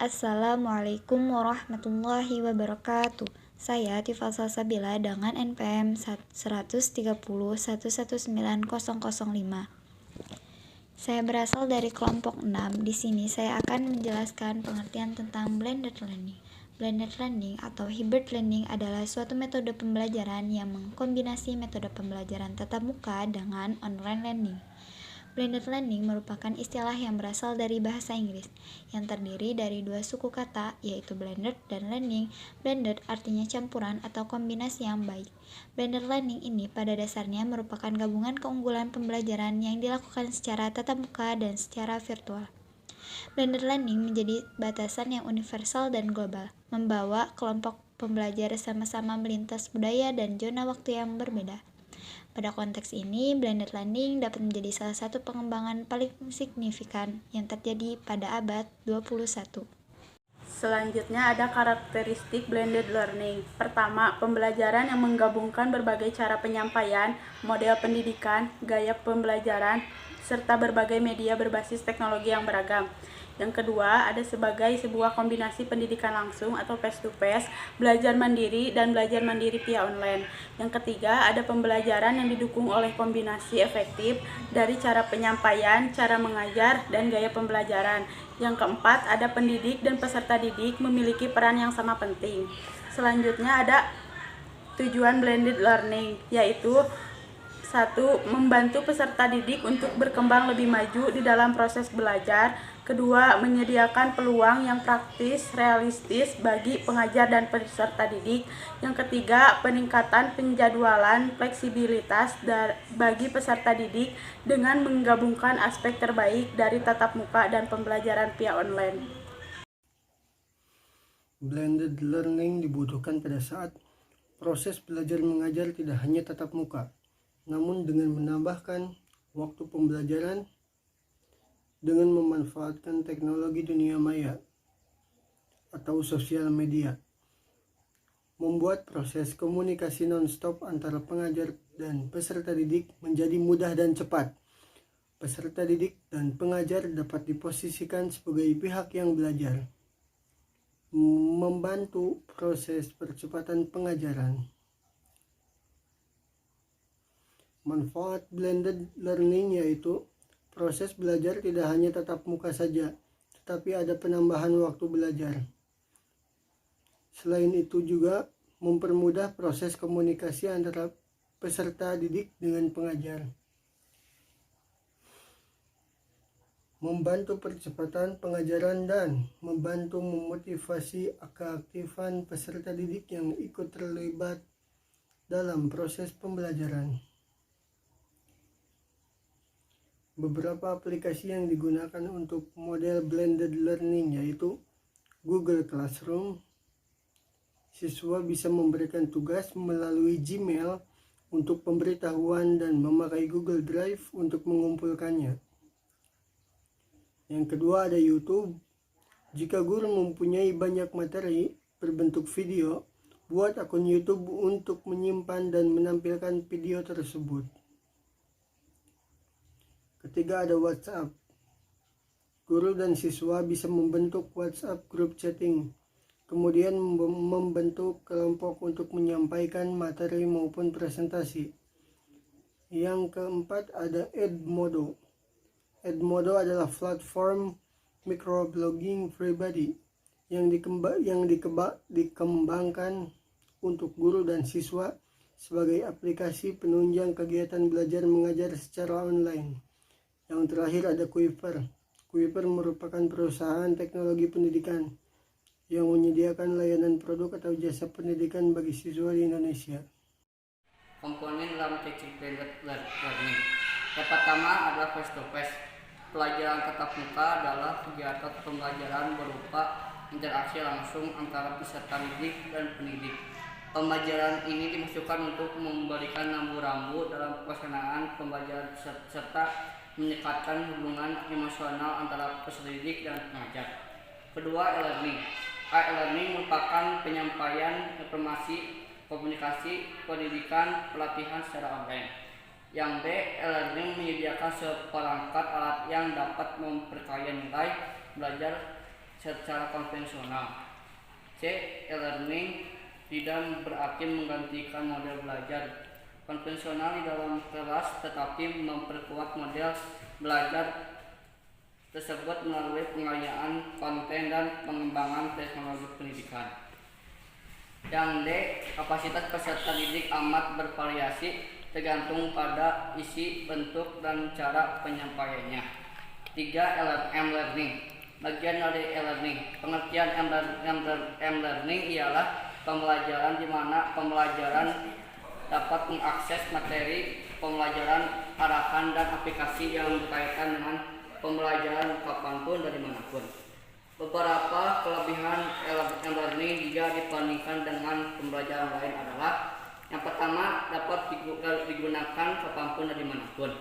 Assalamualaikum warahmatullahi wabarakatuh. Saya Tifal Salsabila dengan NPM 130119005. Saya berasal dari kelompok 6. Di sini saya akan menjelaskan pengertian tentang blended learning. Blended learning atau hybrid learning adalah suatu metode pembelajaran yang mengkombinasi metode pembelajaran tatap muka dengan online learning. Blended learning merupakan istilah yang berasal dari bahasa Inggris, yang terdiri dari dua suku kata, yaitu blended dan learning. Blended artinya campuran atau kombinasi yang baik. Blended learning ini pada dasarnya merupakan gabungan keunggulan pembelajaran yang dilakukan secara tatap muka dan secara virtual. Blended learning menjadi batasan yang universal dan global, membawa kelompok pembelajar sama-sama melintas budaya dan zona waktu yang berbeda. Pada konteks ini, blended learning dapat menjadi salah satu pengembangan paling signifikan yang terjadi pada abad 21. Selanjutnya ada karakteristik blended learning. Pertama, pembelajaran yang menggabungkan berbagai cara penyampaian, model pendidikan, gaya pembelajaran, serta berbagai media berbasis teknologi yang beragam. Yang kedua, ada sebagai sebuah kombinasi pendidikan langsung atau face-to-face, belajar mandiri, dan belajar mandiri via online. Yang ketiga, ada pembelajaran yang didukung oleh kombinasi efektif dari cara penyampaian, cara mengajar, dan gaya pembelajaran. Yang keempat, ada pendidik dan peserta didik memiliki peran yang sama penting. Selanjutnya ada tujuan blended learning, yaitu 1. Membantu peserta didik untuk berkembang lebih maju di dalam proses belajar. Kedua, menyediakan peluang yang praktis, realistis bagi pengajar dan peserta didik. Yang ketiga, peningkatan penjadwalan fleksibilitas bagi peserta didik dengan menggabungkan aspek terbaik dari tatap muka dan pembelajaran via online. Blended learning dibutuhkan pada saat proses belajar mengajar tidak hanya tatap muka, namun dengan menambahkan waktu pembelajaran dengan memanfaatkan teknologi dunia maya atau sosial media, membuat proses komunikasi non-stop antara pengajar dan peserta didik menjadi mudah dan cepat. Peserta didik dan pengajar dapat diposisikan sebagai pihak yang belajar, membantu proses percepatan pengajaran. Manfaat blended learning yaitu proses belajar tidak hanya tatap muka saja, tetapi ada penambahan waktu belajar. Selain itu juga mempermudah proses komunikasi antara peserta didik dengan pengajar, membantu percepatan pengajaran dan membantu memotivasi keaktifan peserta didik yang ikut terlibat dalam proses pembelajaran. Beberapa aplikasi yang digunakan untuk model blended learning yaitu Google Classroom. Siswa bisa memberikan tugas melalui Gmail untuk pemberitahuan dan memakai Google Drive untuk mengumpulkannya. Yang kedua ada YouTube. Jika guru mempunyai banyak materi berbentuk video, buat akun YouTube untuk menyimpan dan menampilkan video tersebut. Ketiga ada WhatsApp. Guru dan siswa bisa membentuk WhatsApp group chatting, kemudian membentuk kelompok untuk menyampaikan materi maupun presentasi. Yang keempat ada Edmodo. Edmodo adalah platform microblogging pribadi yang dikembangkan untuk guru dan siswa sebagai aplikasi penunjang kegiatan belajar mengajar secara online. Yang terakhir ada Quiver. Quiver merupakan perusahaan teknologi pendidikan yang menyediakan layanan produk atau jasa pendidikan bagi siswa di Indonesia. Komponen dalam teaching blended learning. Yang pertama adalah face-to-face. Pelajaran tatap muka adalah kegiatan pembelajaran berupa interaksi langsung antara peserta didik dan pendidik. Pembelajaran ini dimaksudkan untuk memberikan rambu-rambu dalam pelaksanaan pembelajaran serta meningkatkan hubungan emosional antara peserta didik dan pengajar. Kedua, e-learning. E-learning merupakan penyampaian informasi, komunikasi, pendidikan, pelatihan secara online. Yang B, e-learning menyediakan seperangkat alat yang dapat memperkaya nilai belajar secara konvensional. C. E-learning tidak berarti menggantikan model belajar konvensional di dalam kelas, tetapi memperkuat model belajar tersebut melalui pengayaan konten dan pengembangan teknologi pendidikan. Yang D. Kapasitas peserta didik amat bervariasi tergantung pada isi, bentuk, dan cara penyampaiannya. 3. M-learning. Bagian dari e-learning. Pengertian M-learning ialah pembelajaran di mana pembelajaran dapat mengakses materi pembelajaran, arahan, dan aplikasi yang berkaitan dengan pembelajaran kapanpun dari manapun. Beberapa kelebihan e-learning jika dibandingkan dengan pembelajaran lain adalah: yang pertama, dapat digunakan kapanpun dari manapun.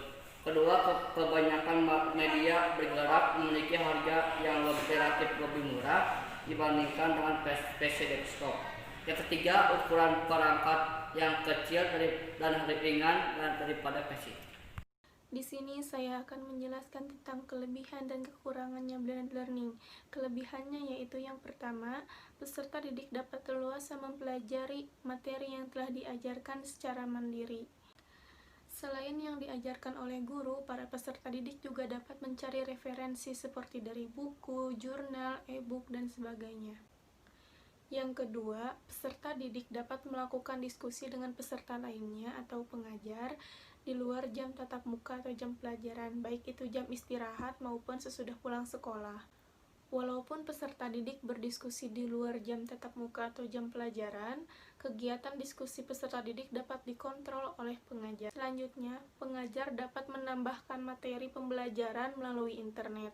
Kedua, kebanyakan media bergerak memiliki harga yang relatif lebih murah dibandingkan dengan PC desktop. Yang ketiga, ukuran perangkat yang kecil dan ringan daripada PC. Di sini saya akan menjelaskan tentang kelebihan dan kekurangannya blended learning. Kelebihannya yaitu yang pertama, peserta didik dapat leluasa mempelajari materi yang telah diajarkan secara mandiri. Selain yang diajarkan oleh guru, para peserta didik juga dapat mencari referensi seperti dari buku, jurnal, e-book, dan sebagainya. Yang kedua, peserta didik dapat melakukan diskusi dengan peserta lainnya atau pengajar di luar jam tatap muka atau jam pelajaran, baik itu jam istirahat maupun sesudah pulang sekolah. Walaupun peserta didik berdiskusi di luar jam tatap muka atau jam pelajaran, kegiatan diskusi peserta didik dapat dikontrol oleh pengajar. Selanjutnya, pengajar dapat menambahkan materi pembelajaran melalui internet.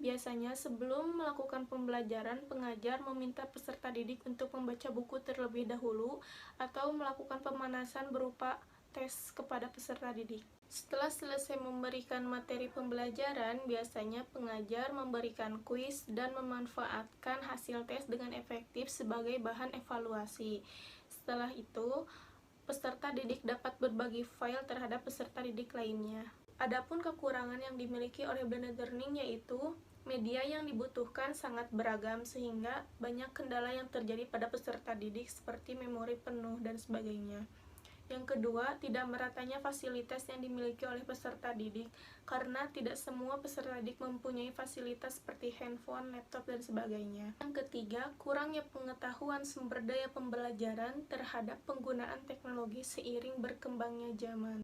Biasanya sebelum melakukan pembelajaran, pengajar meminta peserta didik untuk membaca buku terlebih dahulu atau melakukan pemanasan berupa tes kepada peserta didik. Setelah selesai memberikan materi pembelajaran, biasanya pengajar memberikan kuis dan memanfaatkan hasil tes dengan efektif sebagai bahan evaluasi. Setelah itu, peserta didik dapat berbagi file terhadap peserta didik lainnya. Adapun kekurangan yang dimiliki oleh blended learning yaitu media yang dibutuhkan sangat beragam sehingga banyak kendala yang terjadi pada peserta didik seperti memori penuh dan sebagainya. Yang kedua, tidak meratanya fasilitas yang dimiliki oleh peserta didik karena tidak semua peserta didik mempunyai fasilitas seperti handphone, laptop, dan sebagainya. Yang ketiga, kurangnya pengetahuan sumber daya pembelajaran terhadap penggunaan teknologi seiring berkembangnya zaman.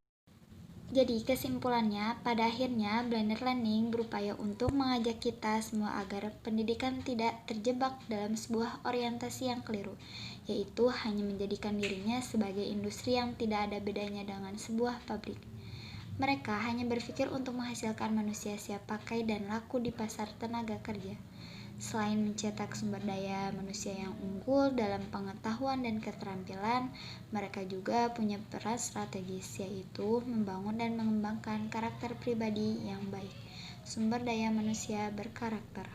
Jadi kesimpulannya, pada akhirnya blended learning berupaya untuk mengajak kita semua agar pendidikan tidak terjebak dalam sebuah orientasi yang keliru, yaitu hanya menjadikan dirinya sebagai industri yang tidak ada bedanya dengan sebuah pabrik. Mereka hanya berpikir untuk menghasilkan manusia siap pakai dan laku di pasar tenaga kerja. Selain mencetak sumber daya manusia yang unggul dalam pengetahuan dan keterampilan, mereka juga punya peran strategis, yaitu membangun dan mengembangkan karakter pribadi yang baik. Sumber daya manusia berkarakter.